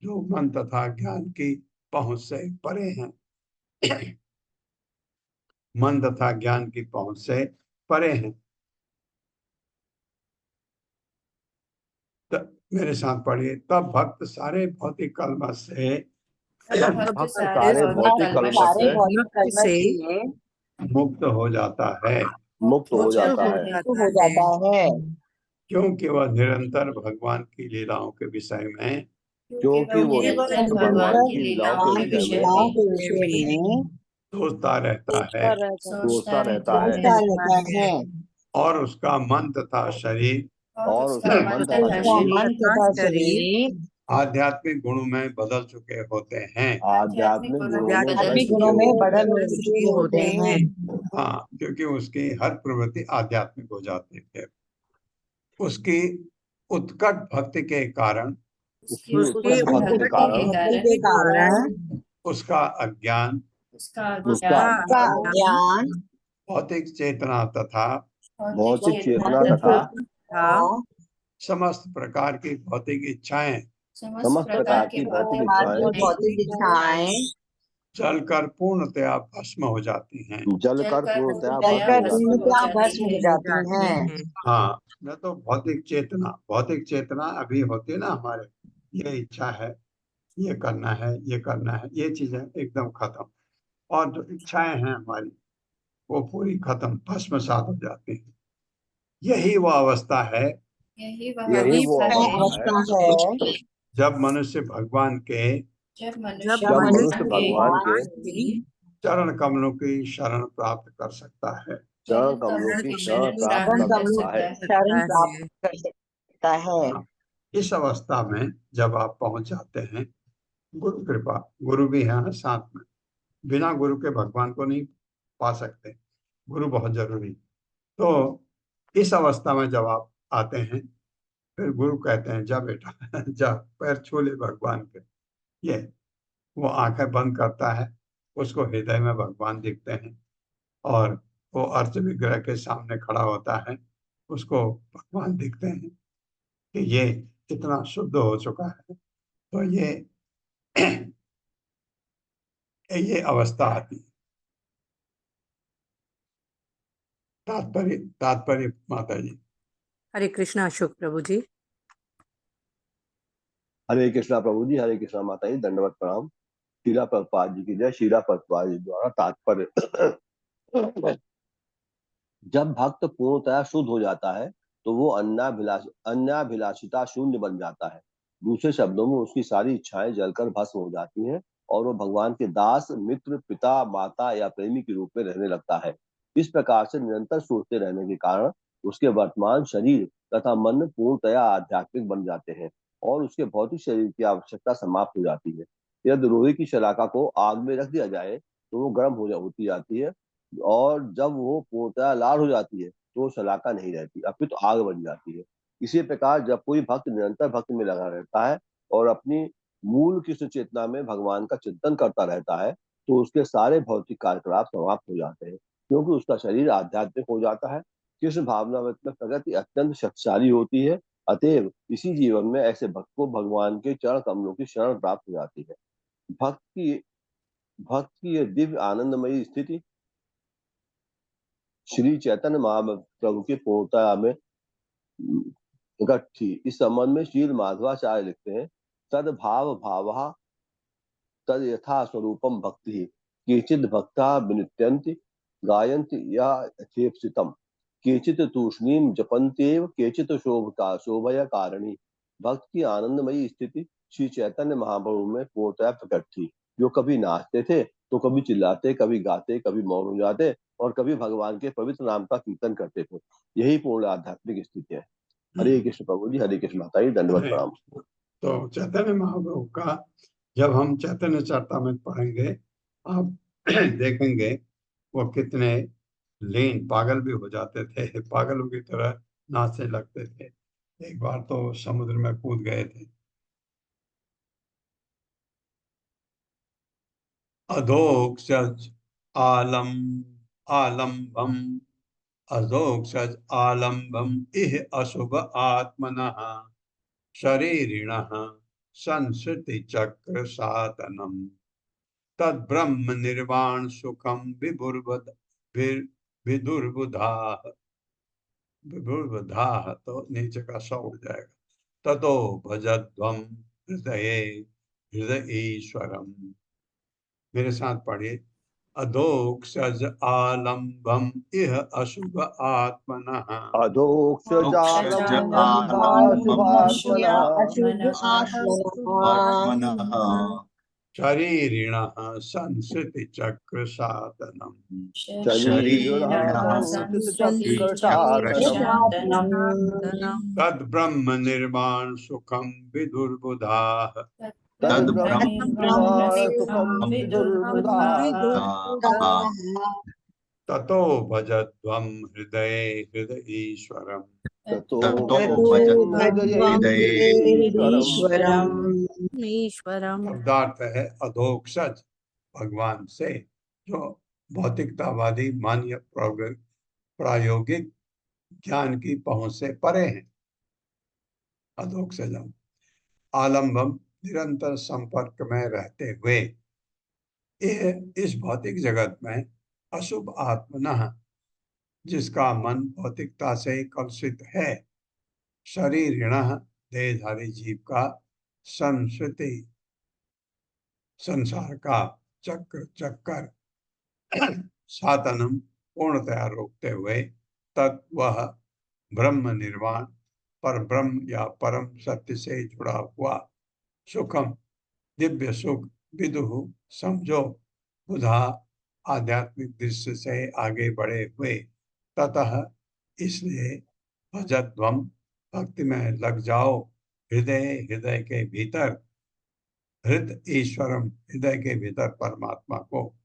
जो मन तथा ज्ञान की पहुंच से परे हैं। मन तथा ज्ञान की पहुंच से परे हैं। मेरे साथ पढ़िए। तब भक्त सारे भौतिक कलमश से मुक्त हो जाता है। क्योंकि वह निरंतर भगवान की लीलाओं के विषय में भगवान की लीलाओं के विषय में सोचता रहता है है और उसका मन तथा शरीर और उसका मन तथा उसका शरीर मन तथा शरीर आध्यात्मिक गुणों में बदल चुके होते हैं। आध्यात्मिक गुणों में बदल आध्यात्मिक चुके गुणों में होते बदल हैं। चुके होते हैं। हाँ, क्योंकि उसकी हर प्रवृत्ति आध्यात्मिक हो जाती है। उसकी उत्कट भक्ति के कारण उसकी उत्कट भक्ति के कारण के कारण उसका अज्ञान, उसका उसका ज्ञान भौतिक चेतना तथा भौतिक चेतना तथा समस्त प्रकार की भौतिक इच्छाएं समस्त प्रकार की भौतिक इच्छाएं भौतिक इच्छाएं जलकर पूर्णतया भस्म हो जाती हैं। जलकर पूर्णतया जलकर भस्म हो जाती पूर्णतया भस्म हो जाती हैं। हाँ, न तो भौतिक चेतना अभी होती है ना हमारे, ये इच्छा है, ये करना है, ये करना है, ये चीजें एकदम खत्म, और जो इच्छाएं हैं हमारी वो पूरी खत्म, भस्मसात हो जाती हैं। यही वो अवस्था है यही वो अवस्था है जब मनुष्य भगवान के जब मनुष्य भगवान के चरण कमलों की शरण प्राप्त कर सकता है। चरण कमलों की शरण प्राप्त कर सकता है। शरण प्राप्त कर सकता है। हाँ, इस अवस्था में जब आप पहुंच जाते हैं, गुरु कृपा, गुरु भी है साथ में, बिना गुरु के भगवान को नहीं पा सकते, गुरु बहुत जरूरी। तो इस अवस्था में जब आप आते हैं, फिर गुरु कहते हैं जा बेटा जा, पैर छू ले भगवान के। ये वो आंखें बंद करता है, उसको हृदय में भगवान दिखते हैं, और वो अर्च विग्रह के सामने खड़ा होता है, उसको भगवान दिखते हैं कि ये इतना शुद्ध हो चुका है। तो ये अवस्था आती है। तात्पर्य माता जी। हरे कृष्णा अशोक प्रभु जी। हरे कृष्णा प्रभु जी, हरे कृष्णा माता जी, दंडवत प्रणाम। शीला प्रभुपाद जी की जय। शीला प्रभुपाद जी द्वारा तात्पर्य जब भक्त पूर्णतया शुद्ध हो जाता है तो वो अन्याभिलाषिता शून्य बन जाता है। दूसरे शब्दों में उसकी सारी इच्छाएं जलकर भस्म हो जाती हैं और वो भगवान के दास, मित्र, पिता, माता या प्रेमी के रूप में रहने लगता है। इस प्रकार से निरंतर सोचते रहने के कारण उसके वर्तमान शरीर तथा मन पूर्णतया आध्यात्मिक बन जाते हैं और उसके भौतिक शरीर की आवश्यकता समाप्त हो जाती है। यदि लोहे की शलाका को आग में रख दिया जाए तो वो गर्म होती जाती है, और जब वो पूर्णतया लाल हो जाती है तो शलाका नहीं रहती, अब तो आग बन जाती है। इसी प्रकार जब कोई भक्त निरंतर भक्ति में लगा रहता है और अपनी मूल कृष्ण चेतना में भगवान का चिंतन करता रहता है तो उसके सारे भौतिक कार्यकलाप समाप्त हो जाते हैं, क्योंकि उसका शरीर आध्यात्मिक हो जाता है। कृष्ण भावना में प्रगति अत्यंत शक्तिशाली होती है। अतएव इसी जीवन में ऐसे भक्त को भगवान के चरण कमलों की शरण प्राप्त हो जाती है। भक्त की यह दिव्य आनंदमयी स्थिति श्री चैतन्य महाप्रभु की पूर्णता में प्रकट थी। इस संबंध में श्रील माधवाचार्य लिखते हैं, तद्भाव भावः तद यथा स्वरूपम भक्ति केचित् भक्ता विनित्यन्ति गायन्ति या यथेप्सितम् केचित् तूष्णीम जपन्त्येव केचित् शोभया कारणी। भक्त की आनंदमयी स्थिति श्री चैतन्य महाप्रभु में पूर्णतया प्रकट थी, जो कभी नाचते थे तो कभी चिल्लाते, कभी गाते, कभी मौन हो जाते और कभी भगवान के पवित्र नाम का कीर्तन करते थे। यही पूर्ण आध्यात्मिक स्थिति है। हरे कृष्ण प्रभु जी, हरे कृष्ण माता जी, दंडवत प्रणाम। तो चैतन्य महाप्रभु का जब हम चैतन्य चरितामृत पढ़ेंगे, आप देखेंगे वो कितने लीन, पागल भी हो जाते थे, पागलों की तरह नाचने लगते थे। एक बार तो समुद्र में कूद गए थे। अधोक्षज आलम्बम अधोक्षज आलम्बम इह अशुभ आत्मनः शरीरिणः संस्कृति चक्र साधनम तद ब्रह्म निर्वाण सुखम विदुर्बुधाः, तो नीचे का स उड़ जाएगा। ततो भजध्वम हृदय ईश्वरम। मेरे साथ पढ़िए, अधोक्षज आलम्बम इह अशुभ आत्मनः अधोक्षज आलम्बम अशुभ आत्मनः शरीरिणः संसृति चक्र साधनम तद ब्रह्म निर्वाण सुखम विदुर्बुधाः तद ततो भजध्वं हृदये हृदयेश्वरम् ईश्वरम शब्दार्थ है अधोक्षज, भगवान से जो भौतिकतावादी मन या प्रायोगिक ज्ञान की पहुंच से परे हैं। अधोक्षजम आलम्बम निरंतर संपर्क में रहते हुए इस भौतिक जगत में अशुभ आत्मनः जिसका मन भौतिकता से कलुषित है, शरीरिणः देहधारी जीव का, संस्कृति संसार का चक्कर साधनम पूर्णतया रोकते हुए तत् वह ब्रह्म निर्वाण पर ब्रह्म या परम सत्य से जुड़ा हुआ सुखम दिव्य सुख विदुहु समझो बुधा आध्यात्मिक दृष्टि से आगे बढ़े हुए ततः इसलिए भजध्वम भक्ति में लग जाओ हृदय के भीतर हृदय ईश्वरम हृदय के भीतर परमात्मा को।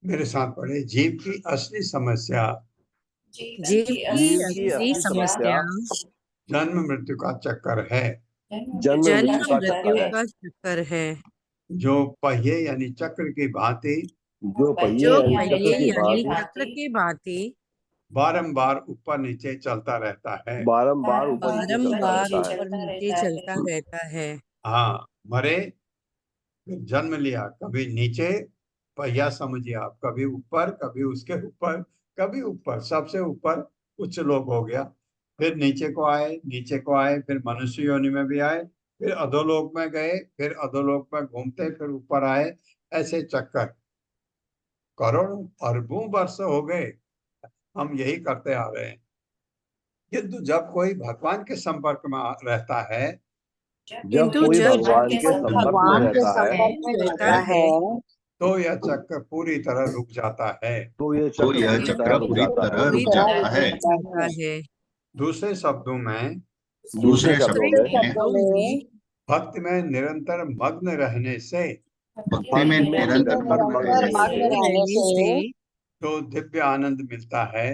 मेरे साथ पढ़े। जीव की असली समस्या जीव की असली समस्या जन्म मृत्यु का चक्कर है। जन्म मृत्यु का चक्कर है। जो पहिए यानी चक्र की भांति जो पहिए यानी चक्र की भांति बारंबार ऊपर नीचे चलता रहता है। बारंबार ऊपर नीचे चलता रहता है। हाँ, मरे जन्म लिया, कभी नीचे पहिया समझिए आप, कभी ऊपर, कभी उसके ऊपर, कभी ऊपर, सबसे ऊपर उच्च लोक हो गया, फिर नीचे को आए, फिर मनुष्य योनि में भी आए, फिर अधोलोक में गए, फिर अधोलोक में घूमते फिर ऊपर आए। ऐसे चक्कर करोड़ों अरबों वर्ष हो गए हम यही करते आ रहे हैं। किंतु जब कोई भगवान के संपर्क में रहता है, तो यह चक्कर पूरी तरह रुक जाता है। दूसरे शब्दों में भक्ति में निरंतर मग्न रहने से जो दिव्य आनंद मिलता है,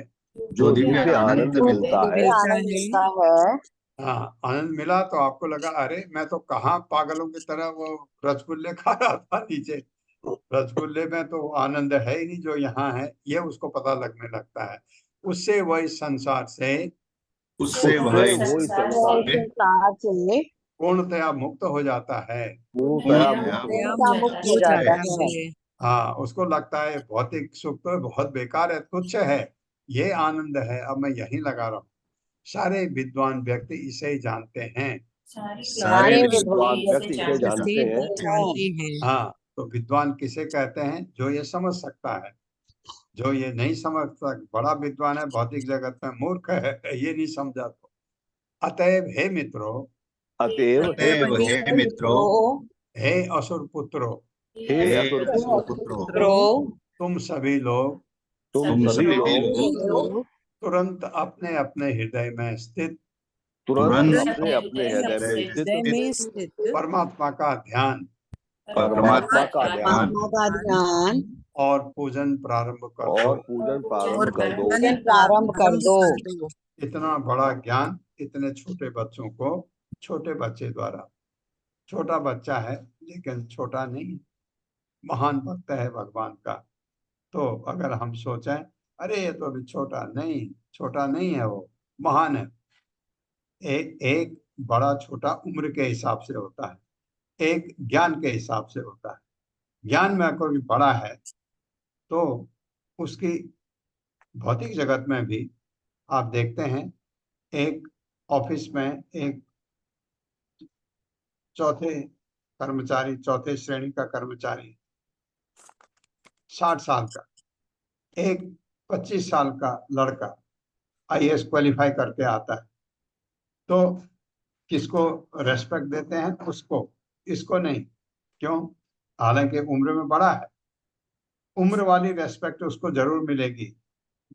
हाँ, आनंद मिला तो आपको लगा अरे मैं तो कहाँ पागलों की तरह वो रसगुल्ले खा रहा था नीचे, रसगुल्ले में तो आनंद है ही नहीं जो यहाँ है, ये उसको पता लगने लगता है। उससे वही संसार से पूर्णतया मुक्त हो जाता है। हाँ, उसको लगता है भौतिक सुख तो बहुत बेकार है, तुच्छ है, ये आनंद है, अब मैं यहीं लगा रहा हूँ। सारे विद्वान व्यक्ति इसे जानते हैं। सारे विद्वान व्यक्ति इसे जानते हैं। हाँ, तो विद्वान किसे कहते हैं? जो ये समझ सकता है। जो ये नहीं समझ सकता बड़ा विद्वान है, भौतिक जगत में मूर्ख है, ये नहीं समझा तो। अतएव हे मित्रों, हे असुर पुत्रों, तुम सभी लोग तुरंत अपने अपने हृदय में स्थित परमात्मा का ध्यान और पूजन प्रारंभ कर दो। इतना बड़ा ज्ञान इतने छोटे बच्चों को, छोटे बच्चे द्वारा, छोटा बच्चा है लेकिन छोटा नहीं, महान भक्त है भगवान का। तो अगर हम सोचें अरे ये तो अभी छोटा नहीं है, वो महान है। एक बड़ा छोटा उम्र के हिसाब से होता है, एक ज्ञान के हिसाब से होता है। ज्ञान में कोई बड़ा है तो उसकी भौतिक जगत में भी आप देखते हैं, एक ऑफिस में एक चौथे श्रेणी का कर्मचारी 60 साल का, एक 25 साल का लड़का IAS क्वालिफाई करके आता है, तो किसको रेस्पेक्ट देते हैं? उसको। इसको नहीं। क्यों? हालांकि उम्र में बड़ा है, उम्र वाली रेस्पेक्ट उसको जरूर मिलेगी,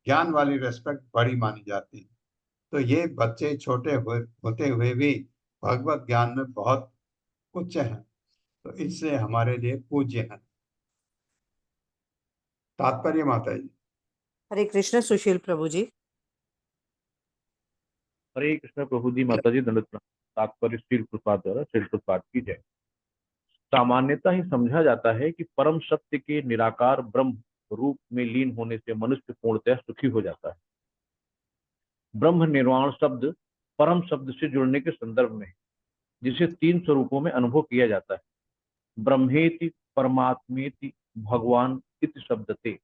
ज्ञान वाली रेस्पेक्ट बड़ी मानी जाती है। तो ये बच्चे छोटे होते हुए भी भगवत ज्ञान में बहुत उच्च हैं, तो इससे हमारे लिए पूज्य हैं। तात्पर्य माता जी। हरे कृष्ण सुशील प्रभु जी। हरे कृष्ण प्रभु जी, माता जी दंडवत प्रणाम। तात्पर्य श्रील प्रपात द्वारा श्रील प्रपात की जय। सामान्यतः ही समझा जाता है कि परम सत्य के निराकार ब्रह्म रूप में लीन होने से मनुष्य पूर्णतः सुखी हो जाता है। ब्रह्म निर्वाण शब्द परम शब्द से जुड़ने के संदर्भ में है, जिसे 3 स्वरूपों में अनुभव किया जाता है। ब्रह्मेति परमात्मेति भगवान इति शब्दते।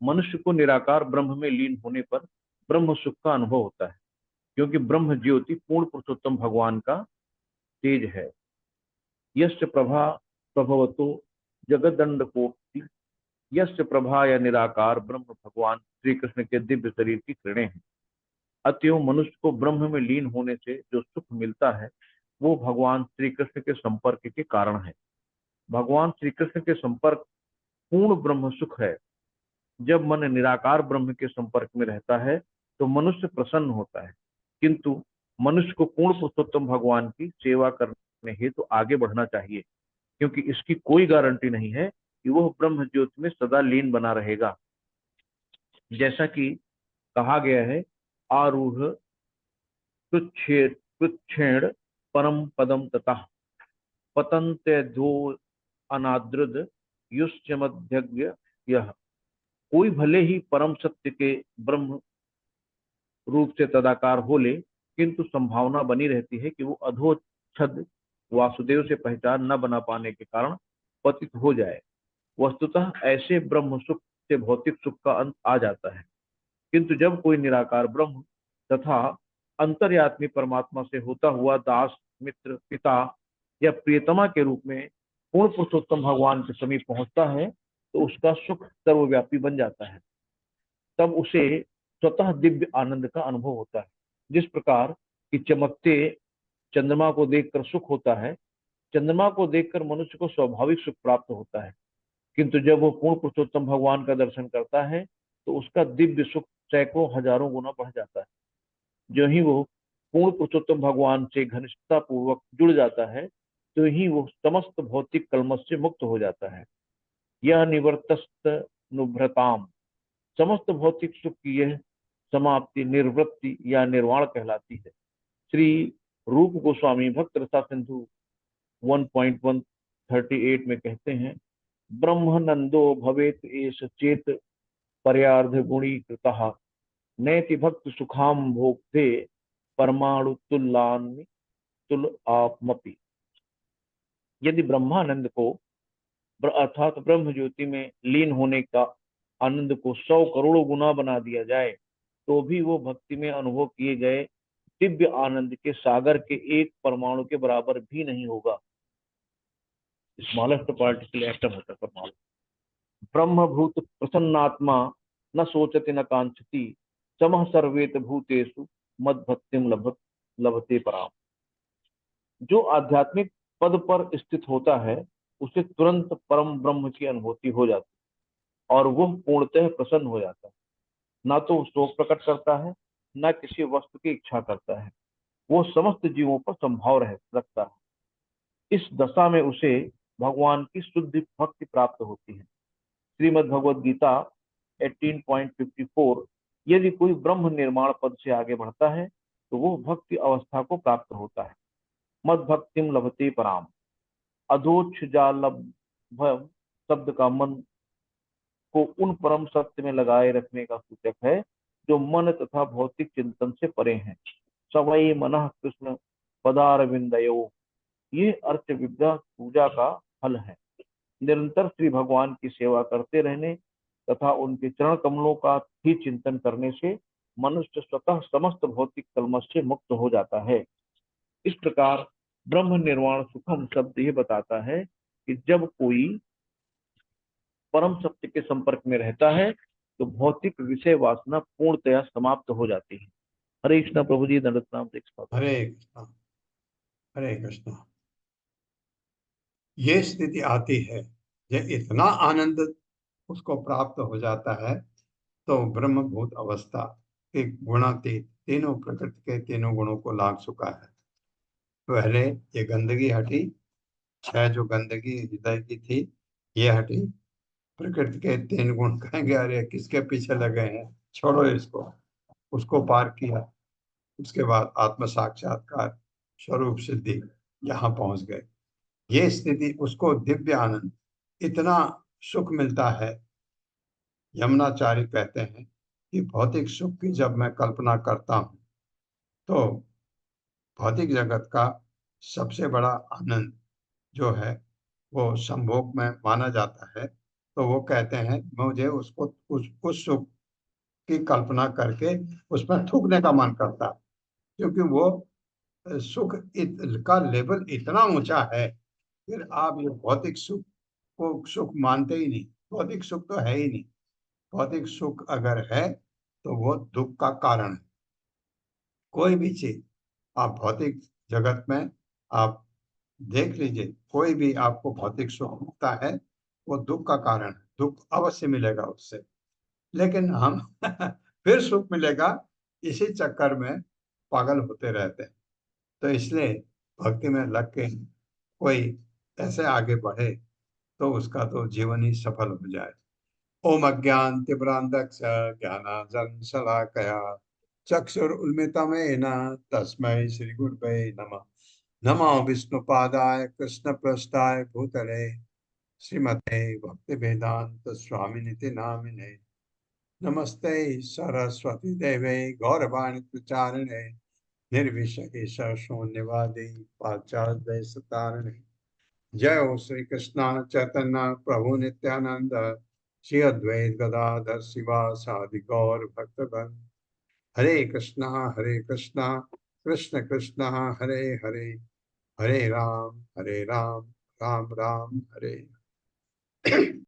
मनुष्य को निराकार ब्रह्म में लीन होने पर ब्रह्म सुख का अनुभव होता है, क्योंकि ब्रह्म ज्योति पूर्ण पुरुषोत्तम भगवान का तेज है। यस्य प्रभा प्रभवतो जगदंड कोटि, यस्य प्रभा या निराकार ब्रह्म भगवान श्री कृष्ण के दिव्य शरीर की किरणें हैं। अतएव मनुष्य को ब्रह्म में लीन होने से जो सुख मिलता है वो भगवान श्री कृष्ण के संपर्क के कारण है। भगवान श्री कृष्ण के संपर्क पूर्ण ब्रह्म सुख है। जब मन निराकार ब्रह्म के संपर्क में रहता है तो मनुष्य प्रसन्न होता है, किंतु मनुष्य को पूर्ण पुरुषोत्तम भगवान की सेवा करने हेतु तो आगे बढ़ना चाहिए, क्योंकि इसकी कोई गारंटी नहीं है कि वह ब्रह्म ज्योति में सदा लीन बना रहेगा। जैसा कि कहा गया है, आरूढ़ कृच्छेण परम पदम ततः पतन्ते धो अनाद्रुद युष्च मध्यज्ञ यह। कोई भले ही परम सत्य के ब्रह्म रूप से तदाकार हो ले, किंतु संभावना बनी रहती है कि वो अधोच्छद वासुदेव से पहचान न बना पाने के कारण पतित हो जाए। वस्तुतः ऐसे ब्रह्म सुख से भौतिक सुख का अंत आ जाता है, किंतु जब कोई निराकार ब्रह्म तथा अंतर्यात्मी परमात्मा से होता हुआ दास, मित्र, पिता या प्रियतमा के रूप में पूर्ण पुरुषोत्तम भगवान के समीप पहुंचता है तो उसका सुख सर्वव्यापी बन जाता है। तब उसे स्वतः दिव्य आनंद का अनुभव होता है। जिस प्रकार कि चमकते चंद्रमा को देखकर सुख होता है, चंद्रमा को देखकर मनुष्य को स्वाभाविक सुख प्राप्त होता है, किंतु जब वो पूर्ण पुरुषोत्तम भगवान का दर्शन करता है तो उसका दिव्य सुख सैकड़ों हजारों गुना बढ़ जाता है। जो ही वो पूर्ण पुरुषोत्तम भगवान से घनिष्ठता पूर्वक जुड़ जाता है तो ही वो समस्त भौतिक कलमश से मुक्त हो जाता है। यह निवर्तस्त नुभ्रताम, समस्त भौतिक सुख की यह समाप्ति निर्वृत्ति या निर्वाण कहलाती है। श्री रूप गोस्वामी भक्त रसा सिंधु 1.138 में कहते हैं, ब्रह्मनंदो भवेत एष चेत पर्यार्ध गुणी कृतः नैति भक्त सुखाम भोक्ते परमाणु तुल्लान्नि तुल आपमपि। यदि ब्रह्मानंद को अर्थात ब्रह्म ज्योति में लीन होने का आनंद को 100 करोड़ गुना बना दिया जाए तो भी वो भक्ति में अनुभव किए गए दिव्य आनंद के सागर के एक परमाणु के बराबर भी नहीं होगा। स्मॉलेस्ट पार्टिकल एटम होता है परमाणु। ब्रह्मभूत प्रसन्नात्मा न सोचते न कांक्षति समः सर्वेत भूतेषु मद भक्तिम लभते पराम। जो आध्यात्मिक पद पर स्थित होता है उसे तुरंत परम ब्रह्म की अनुभूति हो जाती है और वह पूर्णतः प्रसन्न हो जाता है। ना तो शोक प्रकट करता है, ना किसी वस्तु की इच्छा करता है। वो समस्त जीवों पर संभाव रखता है। इस दशा में उसे भगवान की शुद्ध भक्ति प्राप्त होती है। श्रीमद् भगवद गीता 18.54, यदि कोई ब्रह्म निर्माण पद से आगे बढ़ता है तो वो भक्ति अवस्था को प्राप्त होता है। मद भक्तिम लभते पराम। अधोक्षजालभ शब्द का मन को उन परम सत्य में लगाए रखने का सूचक है जो मन तथा भौतिक चिंतन से परे हैं। सवै मनः कृष्ण पदारविंदयो, ये अर्च विद्या पूजा का फल है। निरंतर श्री भगवान की सेवा करते रहने तथा उनके चरण कमलों का ही चिंतन करने से मनुष्य स्वतः समस्त भौतिक कलमश से मुक्त हो जाता है। इस प्रकार ब्रह्म निर्वाण सुखम शब्द ये बताता है कि जब कोई परम सत्य के संपर्क में रहता है तो भौतिक विषय वासना पूर्णतया समाप्त हो जाती है। हरे कृष्णा प्रभु जी, दंडवत प्रणाम। हरे कृष्णा। हरे कृष्णा। ये स्थिति आती है, ये इतना आनंद उसको प्राप्त हो जाता है, तो ब्रह्मभूत अवस्था के गुणातीत तीनों प्रकृति के तीनों गुणों को लाग चुका है। पहले ये गंदगी हटी, छह जो गंदगी हृदय की थी ये हटी, प्रकृति के तीन गुण कहेंगे अरे किसके पीछे लगे हैं, छोड़ो इसको, उसको पार किया। उसके बाद आत्म साक्षात्कार स्वरूप सिद्धि, यहाँ पहुंच गए। ये स्थिति उसको दिव्य आनंद, इतना सुख मिलता है। यमुनाचार्य कहते हैं कि भौतिक सुख की जब मैं कल्पना करता हूं तो भौतिक जगत का सबसे बड़ा आनंद जो है वो संभोग में माना जाता है, तो वो कहते हैं मुझे उसको उस सुख की कल्पना करके उसमें थूकने का मन करता है, क्योंकि वो सुख का लेवल इतना ऊंचा है, फिर आप ये भौतिक सुख को सुख मानते ही नहीं। भौतिक सुख तो है ही नहीं। भौतिक सुख अगर है तो वो दुख का कारण है। कोई भी चीज आप भौतिक जगत में आप देख लीजिए, कोई भी आपको भौतिक सुख मिलता है वो दुख का कारण है, दुख अवश्य मिलेगा उससे। लेकिन हम फिर सुख मिलेगा, इसी चक्कर में पागल होते रहते हैं। तो इसलिए भक्ति में लग के कोई ऐसे आगे बढ़े तो उसका तो जीवन ही सफल हो जाए। ओम अज्ञान तिब्रांधक्ष ज्ञानांजन शलाकया चक्षुरुन्मिलितं तस्मै श्री गुरुवे नमः। नमो विष्णुपादाय कृष्णप्रेष्ठाय भूतले श्रीमते भक्तिवेदांत स्वामिनिति नामिने। नमस्ते सरस्वती देवे गौरवाणी प्रचारिणे निर्विशेष शून्यवादी पाश्चात्य सतारिणे। जय हो श्री कृष्ण चैतन्य प्रभु नित्यानंद श्री अद्वैत गदाधर शिवासादि गौर भक्तगण। हरे कृष्णा कृष्ण कृष्ण हरे हरे, हरे राम राम राम हरे